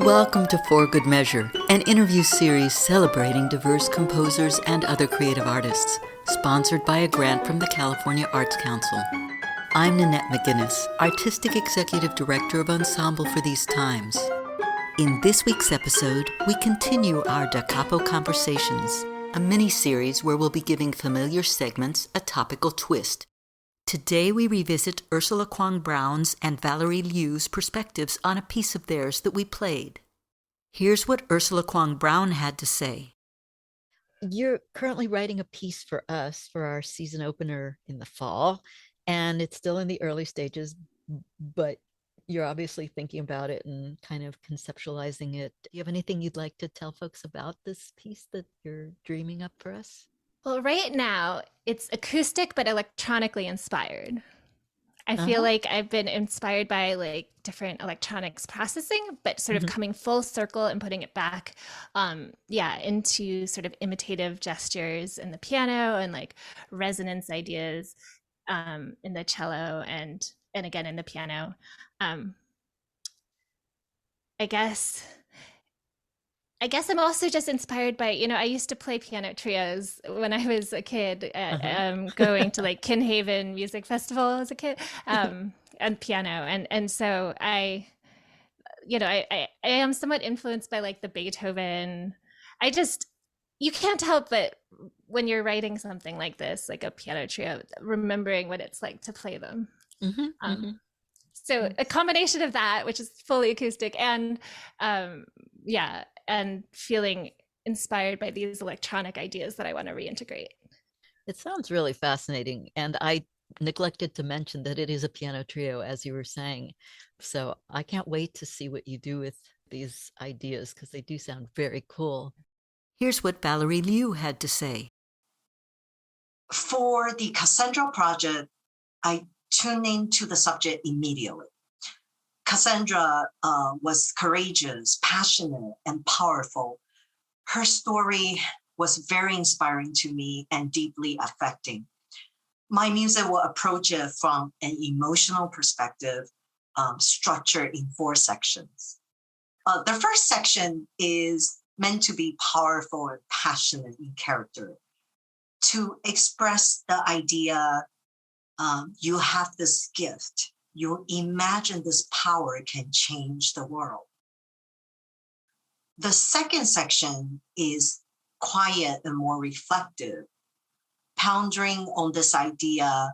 Welcome to For Good Measure, an interview series celebrating diverse composers and other creative artists, sponsored by a grant from the California Arts Council. I'm Nanette McGuinness, Artistic Executive Director of Ensemble for these times. In this week's episode, we continue our Da Capo Conversations, a mini-series where we'll be giving familiar segments a topical twist. Today we revisit Ursula Kwong-Brown's and Valerie Liu's perspectives on a piece of theirs that we played. Here's what Ursula Kwong-Brown had to say. You're currently writing a piece for us for our season opener in the fall, and it's still in the early stages, but you're obviously thinking about it and kind of conceptualizing it. Do you have anything you'd like to tell folks about this piece that you're dreaming up for us? Well, right now, it's acoustic but electronically inspired. I feel like I've been inspired by different electronics processing, but sort of coming full circle and putting it back, into sort of imitative gestures in the piano and resonance ideas in the cello and again in the piano. I guess I'm also just inspired by, I used to play piano trios when I was a kid, going to Kinhaven Music Festival as a kid, and piano. And so I am somewhat influenced by the Beethoven. You can't help but when you're writing something like this, like a piano trio, remembering what it's like to play them. So a combination of that, which is fully acoustic, and and feeling inspired by these electronic ideas that I want to reintegrate. It sounds really fascinating. And I neglected to mention that it is a piano trio, as you were saying. So I can't wait to see what you do with these ideas, because they do sound very cool. Here's what Valerie Liu had to say. For the Cassandra project, I tuned into the subject immediately. Cassandra was courageous, passionate, and powerful. Her story was very inspiring to me and deeply affecting. My music will approach it from an emotional perspective, structured in 4 sections. The first section is meant to be powerful and passionate in character, to express the idea you have this gift. You imagine this power can change the world. The second section is quiet and more reflective, pondering on this idea,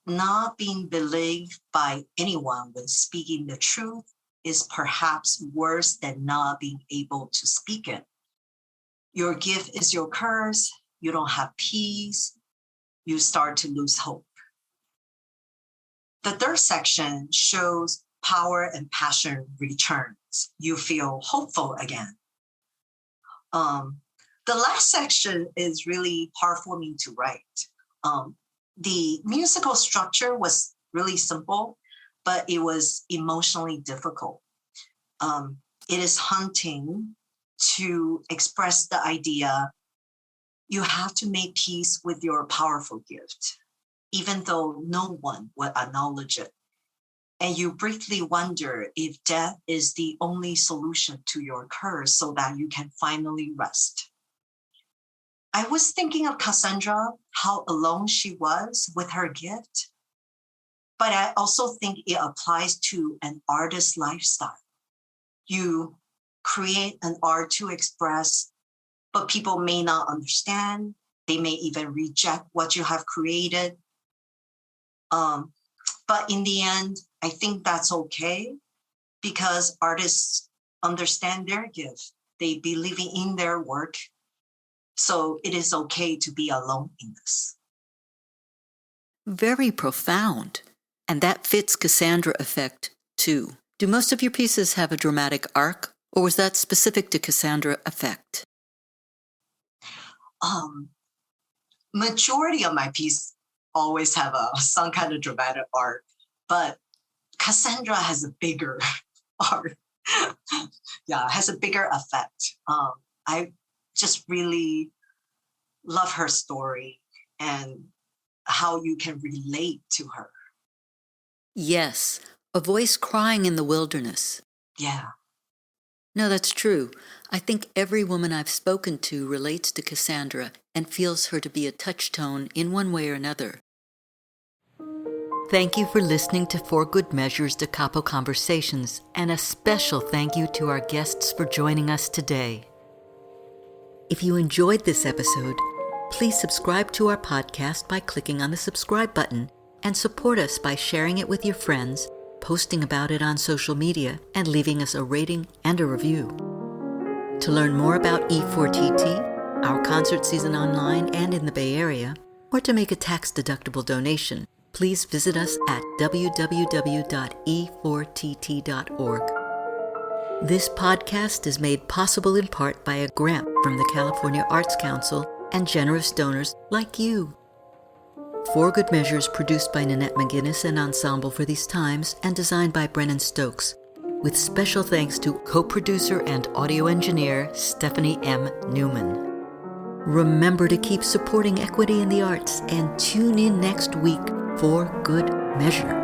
not being believed by anyone when speaking the truth is perhaps worse than not being able to speak it. Your gift is your curse. You don't have peace. You start to lose hope. The third section shows power and passion returns. You feel hopeful again. The last section is really hard for me to write. The musical structure was really simple, but it was emotionally difficult. It is haunting to express the idea you have to make peace with your powerful gift, even though no one will acknowledge it. And you briefly wonder if death is the only solution to your curse so that you can finally rest. I was thinking of Cassandra, how alone she was with her gift, but I also think it applies to an artist's lifestyle. You create an art to express, but people may not understand. They may even reject what you have created. But in the end, I think that's okay because artists understand their gift. They believe in their work. So it is okay to be alone in this. Very profound. And that fits Cassandra effect too. Do most of your pieces have a dramatic arc, or was that specific to Cassandra effect? Majority of my pieces always have some kind of dramatic arc, but Cassandra has a bigger arc. Has a bigger effect. I just really love her story and how you can relate to her. Yes, a voice crying in the wilderness. Yeah. No, that's true. I think every woman I've spoken to relates to Cassandra and feels her to be a touchstone in one way or another. Thank you for listening to For Good Measures Da Capo Conversations, and a special thank you to our guests for joining us today. If you enjoyed this episode, please subscribe to our podcast by clicking on the subscribe button and support us by sharing it with your friends, posting about it on social media, and leaving us a rating and a review. To learn more about E4TT, our concert season online and in the Bay Area, or to make a tax-deductible donation, please visit us at www.e4tt.org. This podcast is made possible in part by a grant from the California Arts Council and generous donors like you. For Good Measures produced by Nanette McGuinness and Ensemble for These Times and designed by Brennan Stokes, with special thanks to co-producer and audio engineer Stephanie M. Neumann. Remember to keep supporting equity in the arts and tune in next week for Good Measure.